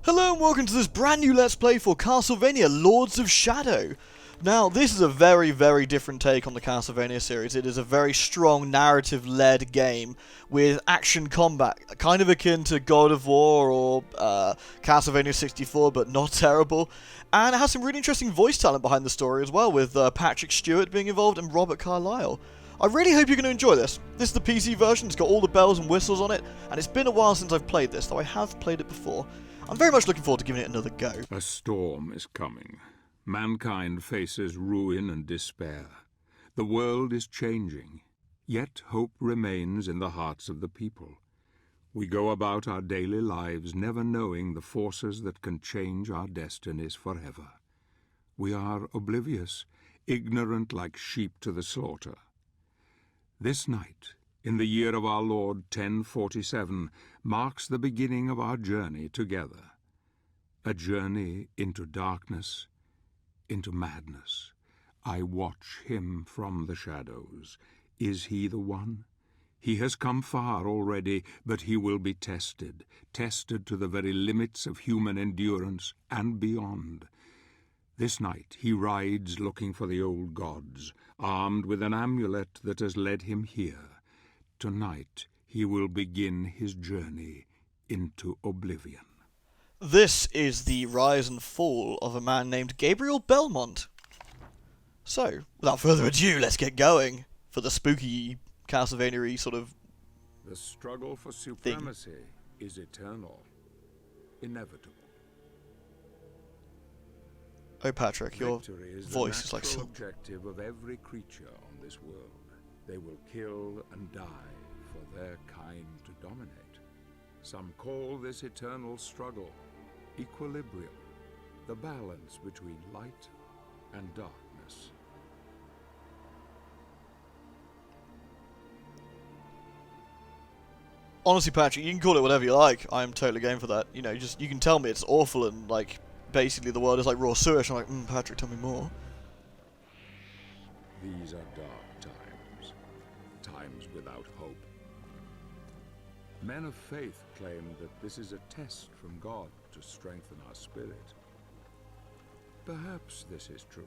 Hello and welcome to this brand new Let's Play for Castlevania Lords of Shadow. Now, this is a very, very different take on the Castlevania series. It is a very strong narrative-led game with action combat, kind of akin to God of War or Castlevania 64, but not terrible. And it has some really interesting voice talent behind the story as well, with Patrick Stewart being involved and Robert Carlyle. I really hope you're going to enjoy this. This is the PC version, it's got all the bells and whistles on it, and it's been a while since I've played this, though I have played it before. I'm very much looking forward to giving it another go. A storm is coming. Mankind faces ruin and despair. The world is changing, yet hope remains in the hearts of the people. We go about our daily lives never knowing the forces that can change our destinies forever. We are oblivious, ignorant like sheep to the slaughter. This night, in the year of our Lord 1047, marks the beginning of our journey together. A journey into darkness, into madness. I watch him from the shadows. Is he the one? He has come far already, but he will be tested, tested to the very limits of human endurance and beyond. This night he rides looking for the old gods, armed with an amulet that has led him here. Tonight, he will begin his journey into oblivion. This is the rise and fall of a man named Gabriel Belmont. So, without further ado, let's get going for the spooky Castlevania-y sort of The struggle for supremacy is eternal, inevitable. Oh, Patrick, your Victory is voice is the like natural so... objective of every creature on this world. They will kill and die for their kind to dominate. Some call this eternal struggle equilibrium, the balance between light and darkness. Honestly, Patrick, you can call it whatever you like. I'm totally game for that. You know, you can tell me it's awful and, like, basically the world is like raw sewage. I'm like, Patrick, tell me more. These are dark times, times without hope. Men of faith claim that this is a test from God to strengthen our spirit. Perhaps this is true,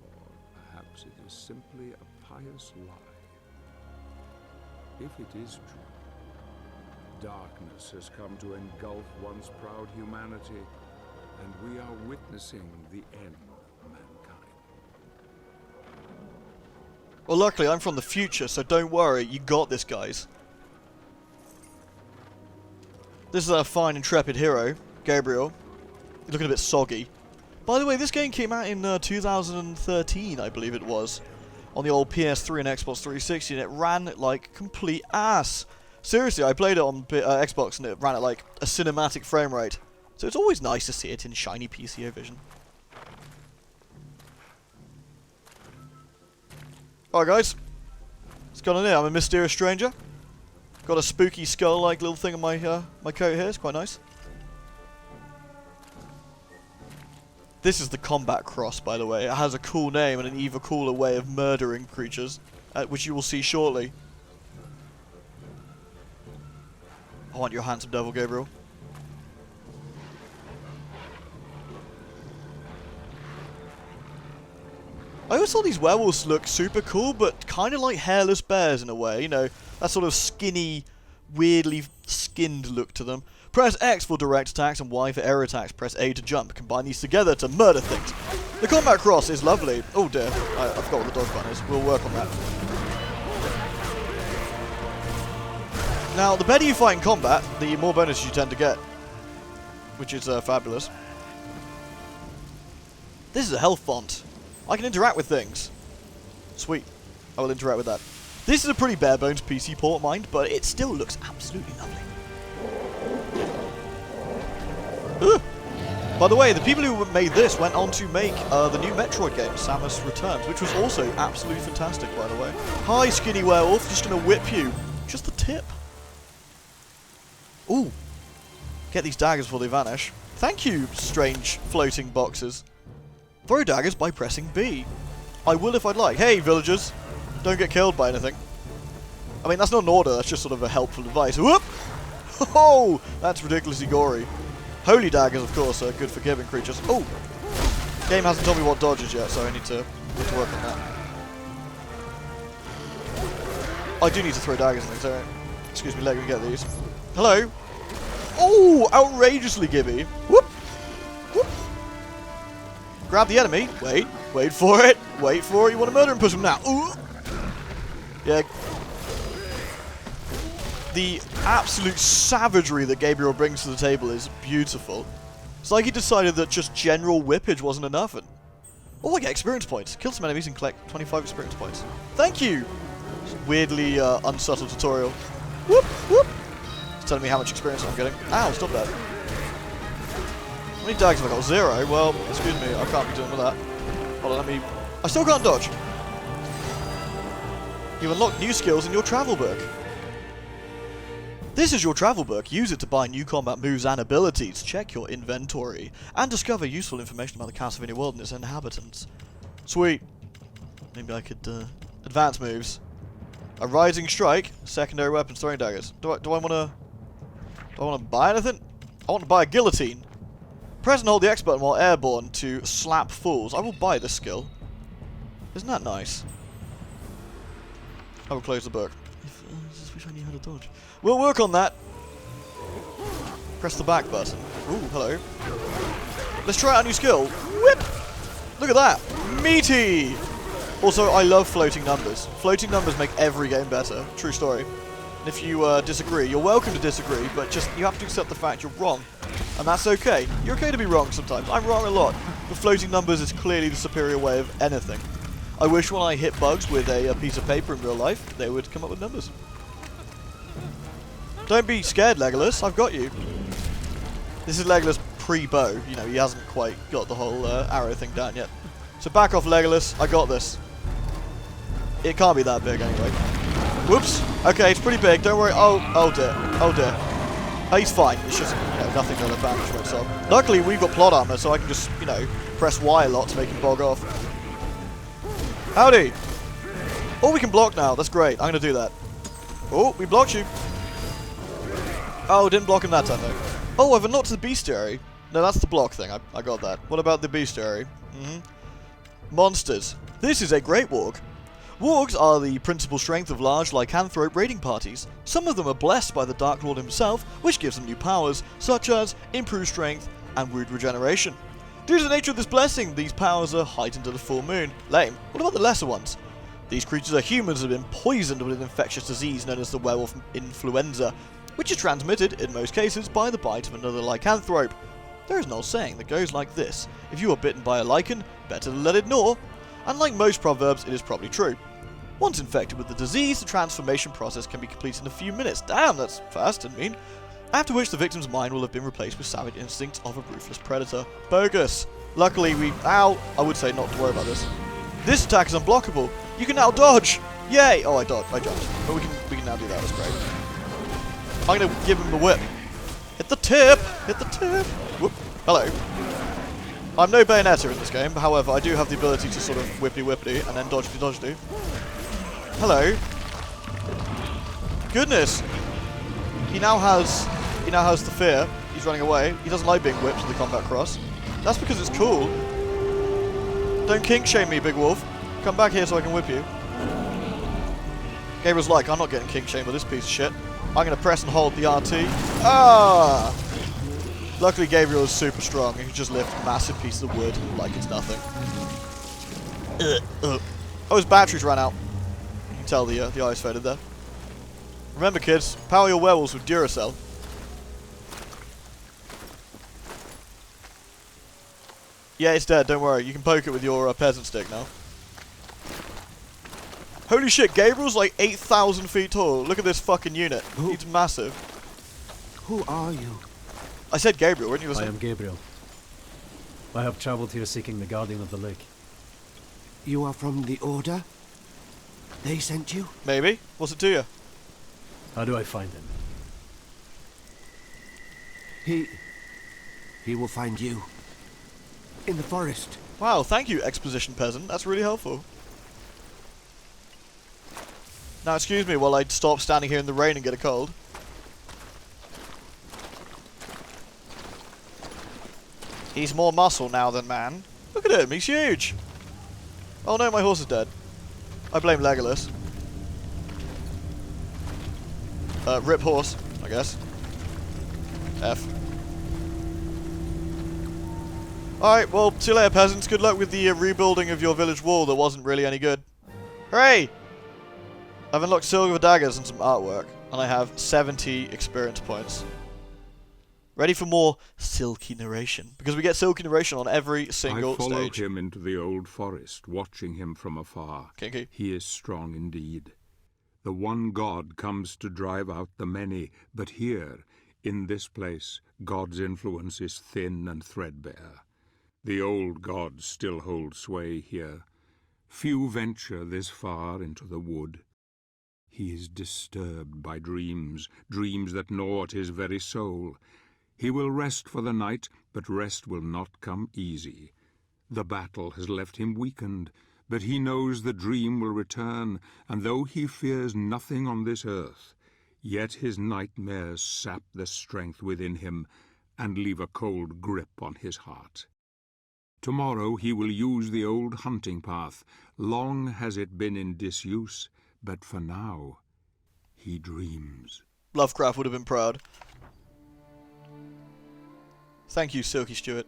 or perhaps it is simply a pious lie. If it is true, darkness has come to engulf once proud humanity, and we are witnessing the end of mankind. Well, luckily, I'm from the future, so don't worry, you got this, guys. This is our fine, intrepid hero, Gabriel. He's looking a bit soggy. By the way, this game came out in 2013, I believe it was, on the old PS3 and Xbox 360, and it ran like complete ass. Seriously, I played it on Xbox, and it ran at like a cinematic frame rate. So it's always nice to see it in shiny PCO vision. Alright guys, what's going on here? I'm a mysterious stranger. Got a spooky skull-like little thing on my my coat here, it's quite nice. This is the combat cross, by the way. It has a cool name and an even cooler way of murdering creatures, which you will see shortly. I want your handsome devil, Gabriel. I always thought these werewolves look super cool, but kind of like hairless bears in a way, you know, that sort of skinny, weirdly skinned look to them. Press X for direct attacks and Y for air attacks. Press A to jump. Combine these together to murder things. The combat cross is lovely. Oh dear, I forgot what the dodge button is. We'll work on that. Now, the better you fight in combat, the more bonuses you tend to get, which is fabulous. This is a health font. I can interact with things. Sweet. I will interact with that. This is a pretty bare-bones PC port, mind, but it still looks absolutely lovely. Ugh. By the way, the people who made this went on to make the new Metroid game, Samus Returns, which was also absolutely fantastic, by the way. Hi, skinny werewolf. Just gonna whip you. Just the tip. Ooh. Get these daggers before they vanish. Thank you, strange floating boxes. Throw daggers by pressing B. I will if I'd like. Hey, villagers. Don't get killed by anything. I mean, that's not an order. That's just sort of a helpful advice. Whoop! Oh, that's ridiculously gory. Holy daggers, of course, are good for gibbing creatures. Oh! Game hasn't told me what dodge is yet, so I need to work on that. I do need to throw daggers and things, so excuse me, let me get these. Hello! Oh! Outrageously gibby! Whoop! Whoop! Grab the enemy. Wait. Wait for it. Wait for it. You want to murder him? Push him now. Ooh! Yeah. The absolute savagery that Gabriel brings to the table is beautiful. It's like he decided that just general whippage wasn't enough. And oh, I get experience points. Kill some enemies and collect 25 experience points. Thank you! Weirdly unsubtle tutorial. Whoop! Whoop! It's telling me how much experience I'm getting. Ow, stop that. How many dags have I got? 0? Well, excuse me, I can't be doing with that. Hold on, let me... I still can't dodge! You've unlocked new skills in your travel book. This is your travel book. Use it to buy new combat moves and abilities, check your inventory, and discover useful information about the Castlevania world and its inhabitants. Sweet. Maybe I could, advance moves. A rising strike, secondary weapons, throwing daggers. Do I wanna buy anything? I want to buy a guillotine. Press and hold the X button while airborne to slap fools. I will buy this skill. Isn't that nice? I will close the book. I just wish I knew how to dodge. We'll work on that. Press the back button. Ooh, hello. Let's try out a new skill. Whip! Look at that. Meaty! Also, I love floating numbers. Floating numbers make every game better. True story. And if you disagree, you're welcome to disagree, but just you have to accept the fact you're wrong. And that's okay. You're okay to be wrong sometimes. I'm wrong a lot. But floating numbers is clearly the superior way of anything. I wish when I hit bugs with a piece of paper in real life, they would come up with numbers. Don't be scared, Legolas. I've got you. This is Legolas pre-bow. You know, he hasn't quite got the whole arrow thing down yet. So back off, Legolas. I got this. It can't be that big anyway. Whoops. Okay, it's pretty big. Don't worry. Oh dear. Oh dear. Oh, he's fine. It's just, you know, nothing that advantage for itself. Luckily, we've got plot armor, so I can just, you know, press Y a lot to make him bog off. Howdy. Oh, we can block now. That's great. I'm going to do that. Oh, we blocked you. Oh, didn't block him that time, though. Oh, I've unlocked the bestiary. No, that's the block thing. I got that. What about the bestiary? Monsters. This is a great warg. Wargs are the principal strength of large lycanthrope raiding parties. Some of them are blessed by the Dark Lord himself, which gives them new powers, such as improved strength and wound regeneration. Due to the nature of this blessing, these powers are heightened at the full moon. Lame. What about the lesser ones? These creatures are humans who have been poisoned with an infectious disease known as the werewolf influenza, which is transmitted, in most cases, by the bite of another lycanthrope. There is an old saying that goes like this: if you are bitten by a lycan, better to let it gnaw. And like most proverbs, it is probably true. Once infected with the disease, the transformation process can be completed in a few minutes. Damn, that's fast and mean. After which the victim's mind will have been replaced with savage instincts of a ruthless predator. Bogus. Luckily ow, I would say not to worry about this. This attack is unblockable. You can now dodge. Yay! Oh, I jumped. But we can now do that. That's great. I'm gonna give him the whip. Hit the tip. Hit the tip. Whoop. Hello. I'm no Bayonetta in this game, however, I do have the ability to sort of whippity and then dodgety. Hello. Goodness. He now has the fear. He's running away. He doesn't like being whipped with the combat cross. That's because it's cool. Don't kink shame me, big wolf. Come back here so I can whip you. Gabriel's like, I'm not getting kink shamed with this piece of shit. I'm gonna press and hold the RT. Ah! Luckily, Gabriel is super strong. He can just lift massive pieces of wood like it's nothing. Oh, his batteries ran out. You can tell the eyes faded there. Remember, kids, power your werewolves with Duracell. Yeah, it's dead. Don't worry. You can poke it with your peasant stick now. Holy shit, Gabriel's like 8,000 feet tall. Look at this fucking unit. He's massive. Who are you? I said Gabriel, weren't you listening? I am Gabriel. I have traveled here seeking the Guardian of the Lake. You are from the Order? They sent you? Maybe. What's it to you? How do I find him? He will find you. In the forest. Wow, thank you, exposition peasant. That's really helpful. Now, excuse me while I stop standing here in the rain and get a cold. He's more muscle now than man. Look at him, he's huge! Oh no, my horse is dead. I blame Legolas. Rip horse, I guess. F. Alright, well, see you later, peasants. Good luck with the rebuilding of your village wall that wasn't really any good. Hooray! I've unlocked silver daggers and some artwork, and I have 70 experience points. Ready for more silky narration, because we get silky narration on every single I followed stage. him into the old forest, watching him from afar. Kinky. He is strong indeed. The one God comes to drive out the many, but here, in this place, God's influence is thin and threadbare. The old gods still hold sway here. Few venture this far into the wood. He is disturbed by dreams, dreams that gnaw at his very soul. He will rest for the night, but rest will not come easy. The battle has left him weakened, but he knows the dream will return, and though he fears nothing on this earth, yet his nightmares sap the strength within him and leave a cold grip on his heart. Tomorrow he will use the old hunting path. Long has it been in disuse, but for now he dreams. Lovecraft would have been proud. Thank you, Silky Stewart.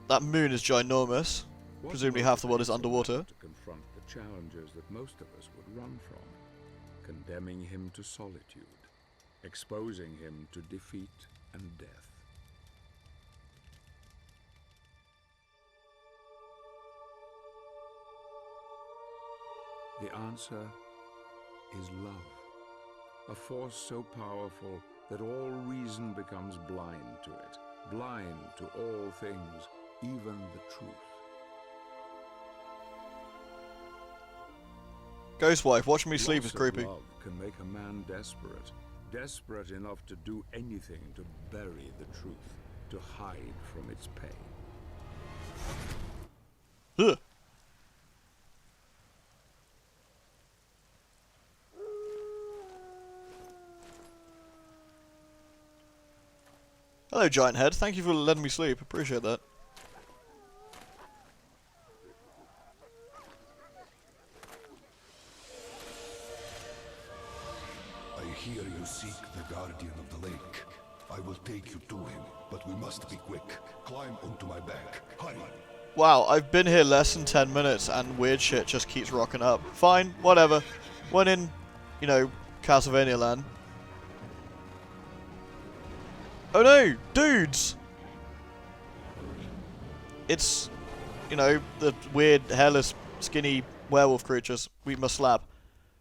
That moon is ginormous. Presumably half the world is underwater. To confront the challenges that most of us would run from, condemning him to solitude, exposing him to defeat and death. The answer is love, a force so powerful that all reason becomes blind to it, blind to all things, even the truth. Ghostwife, watching me sleep is Loss of creepy. Love can make a man desperate, desperate enough to do anything to bury the truth, to hide from its pain. Ugh. Hello, Giant Head. Thank you for letting me sleep. Appreciate that. I hear you seek the Guardian of the Lake. I will take you to him, but we must be quick. Climb onto my back. Hurry! Wow, I've been here less than 10 minutes and weird shit just keeps rocking up. Fine, whatever. When in, you know, Castlevania land. Oh no! Dudes! It's, you know, the weird, hairless, skinny werewolf creatures we must slap.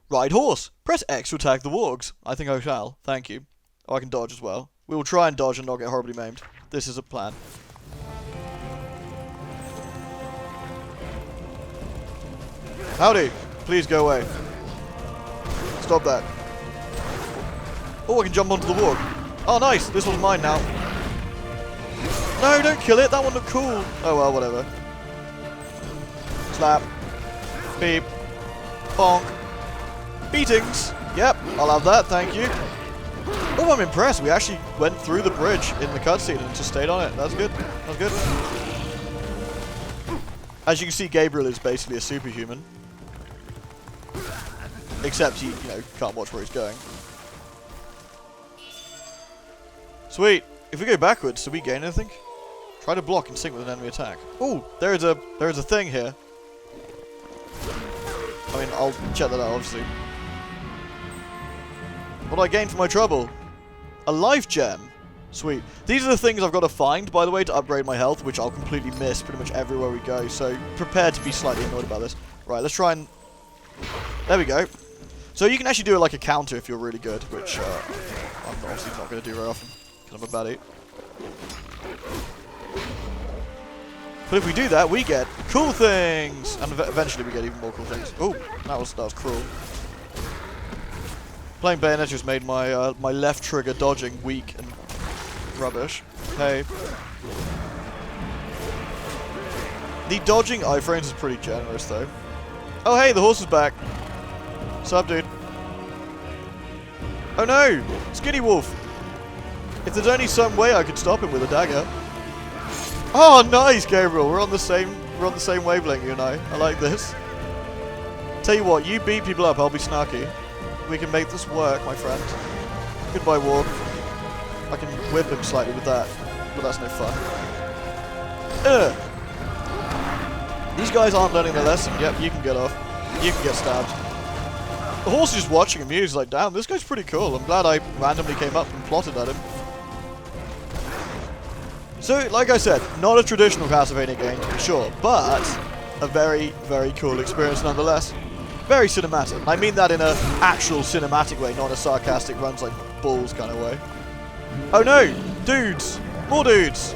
Ride horse! Press X to attack the wargs. I think I shall. Thank you. Oh, I can dodge as well. We will try and dodge and not get horribly maimed. This is a plan. Howdy! Please go away. Stop that. Oh, I can jump onto the warg. Oh, nice! This one's mine now. No, don't kill it! That one looked cool! Oh well, whatever. Slap. Beep. Bonk. Beatings! Yep, I'll have that, thank you. Oh, I'm impressed. We actually went through the bridge in the cutscene and just stayed on it. That's good. That's good. As you can see, Gabriel is basically a superhuman. Except he, you know, can't watch where he's going. Sweet. If we go backwards, do we gain anything? Try to block in sync with an enemy attack. Oh, there is a thing here. I mean, I'll check that out, obviously. What do I gain for my trouble? A life gem. Sweet. These are the things I've got to find, by the way, to upgrade my health, which I'll completely miss pretty much everywhere we go, so prepare to be slightly annoyed about this. Right, let's try and... There we go. So you can actually do it like a counter if you're really good, which I'm obviously not going to do very often, because I'm a baddie. But if we do that, we get cool things! And eventually we get even more cool things. Oh, that was cruel. Playing Bayonetta just made my my left trigger dodging weak and rubbish. Hey. The dodging iframes is pretty generous though. Oh hey, the horse is back. Sup, dude? Oh no! Skinny Wolf! If there's only some way I could stop him with a dagger. Oh, nice, Gabriel. We're on the same wavelength, you and I. I like this. Tell you what, you beat people up, I'll be snarky. We can make this work, my friend. Goodbye, Warg. I can whip him slightly with that, but that's no fun. Ugh. These guys aren't learning their lesson. Yep, you can get off. You can get stabbed. The horse is just watching him. He's like, damn, this guy's pretty cool. I'm glad I randomly came up and plotted at him. So, like I said, not a traditional Castlevania game, to be sure, but a very, very cool experience nonetheless. Very cinematic. I mean that in an actual cinematic way, not a sarcastic runs like balls kind of way. Oh no! Dudes! More dudes!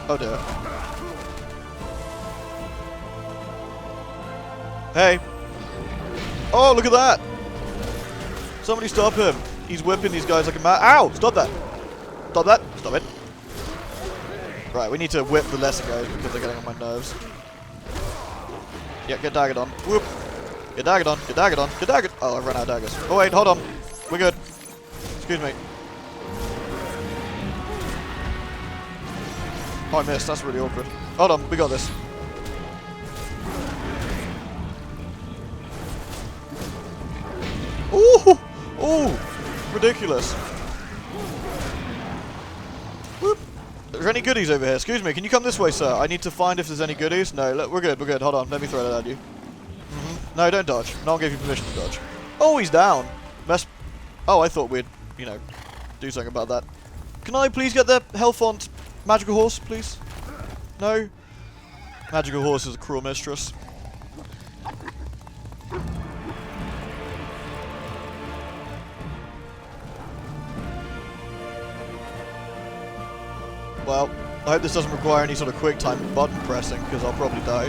Oh dear. Hey! Oh, look at that! Somebody stop him! He's whipping these guys like a mad. Ow! Stop that! Stop that! Stop it! Right, we need to whip the lesser guys because they're getting on my nerves. Yeah, get daggered on. Whoop! Get daggered on! Get daggered on! Get daggered! Oh, I ran out of daggers. Oh wait, hold on. We're good. Excuse me. Oh, I missed. That's really awkward. Hold on, we got this. Ooh! Ooh! Ridiculous. Whoop! Are there any goodies over here? Excuse me, can you come this way, sir? I need to find if there's any goodies. No, look, we're good, we're good. Hold on, let me throw that at you. No, don't dodge. No one gave you permission to dodge. Oh, he's down. Best. Oh, I thought we'd, you know, do something about that. Can I please get the Hellfont magical horse, please? No? Magical horse is a cruel mistress. Well, I hope this doesn't require any sort of quick time button pressing, because I'll probably die.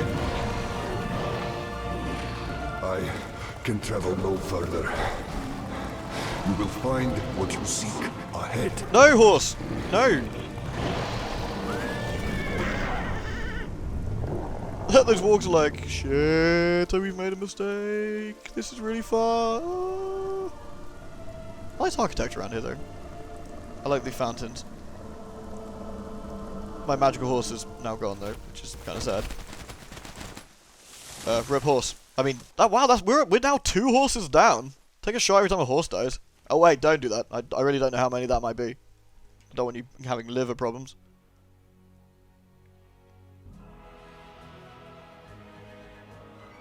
I can travel no further. You will find what you seek ahead. No, horse! No! Those walks are like, shit, we've made a mistake. This is really far. Nice architecture around here, though. I like the fountains. My magical horse is now gone, though, which is kind of sad. Rip horse. I mean, wow, we're now 2 horses down. Take a shot every time a horse dies. Oh wait, don't do that. I really don't know how many that might be. I don't want you having liver problems.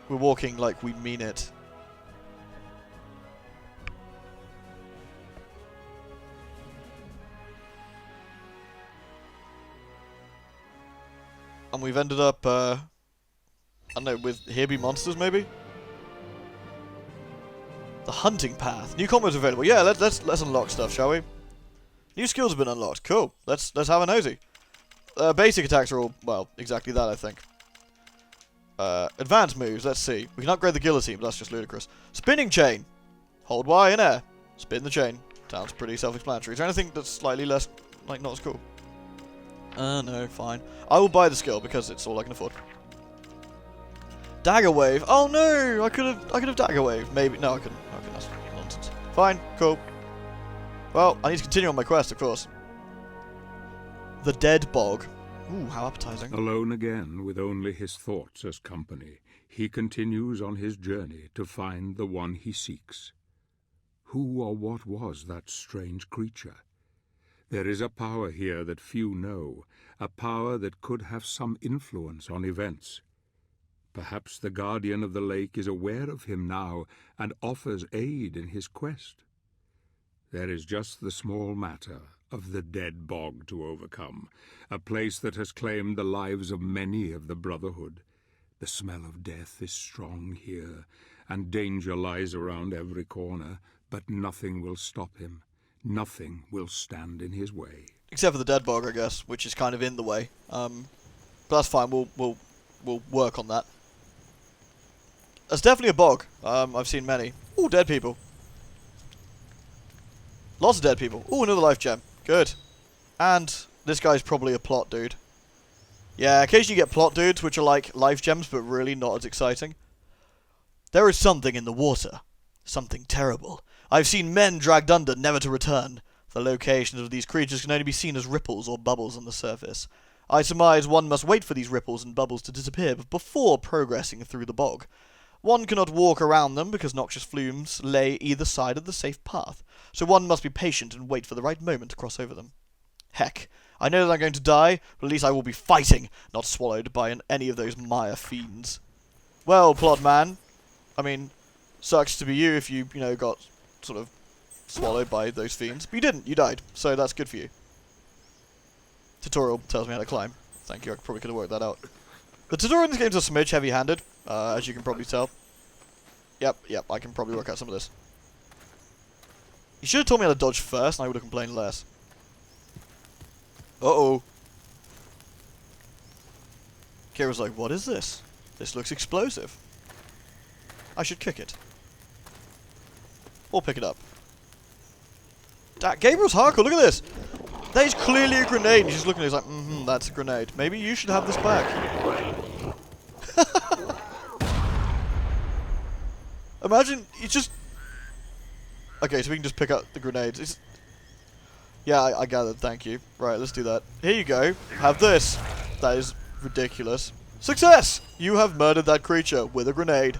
We're walking like we mean it. And we've ended up, I don't know, with here be monsters maybe? The hunting path. New combos available. Yeah, let's unlock stuff, shall we? New skills have been unlocked. Cool. Let's have a nosy. Basic attacks are all, well, exactly that, I think. Advanced moves, let's see. We can upgrade the guillotine, but that's just ludicrous. Spinning chain. Hold Y in air. Spin the chain. Sounds pretty self-explanatory. Is there anything that's slightly less, like, not as cool? No, fine. I will buy the skill because it's all I can afford. Dagger wave. Oh no! I could have dagger wave. Maybe no, I couldn't. Okay, that's nonsense. Fine, cool. Well, I need to continue on my quest, of course. The Dead Bog. Ooh, how appetizing. Alone again, with only his thoughts as company, he continues on his journey to find the one he seeks. Who or what was that strange creature? There is a power here that few know, a power that could have some influence on events. Perhaps the Guardian of the Lake is aware of him now and offers aid in his quest. There is just the small matter of the Dead Bog to overcome, a place that has claimed the lives of many of the Brotherhood. The smell of death is strong here, and danger lies around every corner, but nothing will stop him. Nothing will stand in his way. Except for the Dead Bog, I guess, which is kind of in the way. But that's fine. We'll work on that. That's definitely a bog. I've seen many. Ooh, dead people. Lots of dead people. Ooh, another life gem. Good. And this guy's probably a plot dude. Yeah, occasionally you get plot dudes, which are like life gems, but really not as exciting. There is something in the water. Something terrible. I've seen men dragged under, never to return. The locations of these creatures can only be seen as ripples or bubbles on the surface. I surmise one must wait for these ripples and bubbles to disappear before progressing through the bog. One cannot walk around them because noxious flumes lay either side of the safe path, so one must be patient and wait for the right moment to cross over them. Heck, I know that I'm going to die, but at least I will be fighting, not swallowed by any of those Maya fiends. Well, plot man, I mean, sucks to be you if you, got sort of swallowed by those fiends. But you didn't, you died, so that's good for you. Tutorial tells me how to climb. Thank you, I probably could have worked that out. The tutorial in this game is a smidge heavy-handed, as you can probably tell. Yep, I can probably work out some of this. You should have told me how to dodge first, and I would have complained less. Uh-oh. Kira's like, what is this? This looks explosive. I should kick it. Or pick it up. Gabriel's hardcore, look at this! That is clearly a grenade, and she's looking at it, he's like, that's a grenade. Maybe you should have this back. Imagine, you just... Okay, so we can just pick up the grenades. Yeah, I gathered, thank you. Right, let's do that. Here you go. Have this. That is ridiculous. Success! You have murdered that creature with a grenade.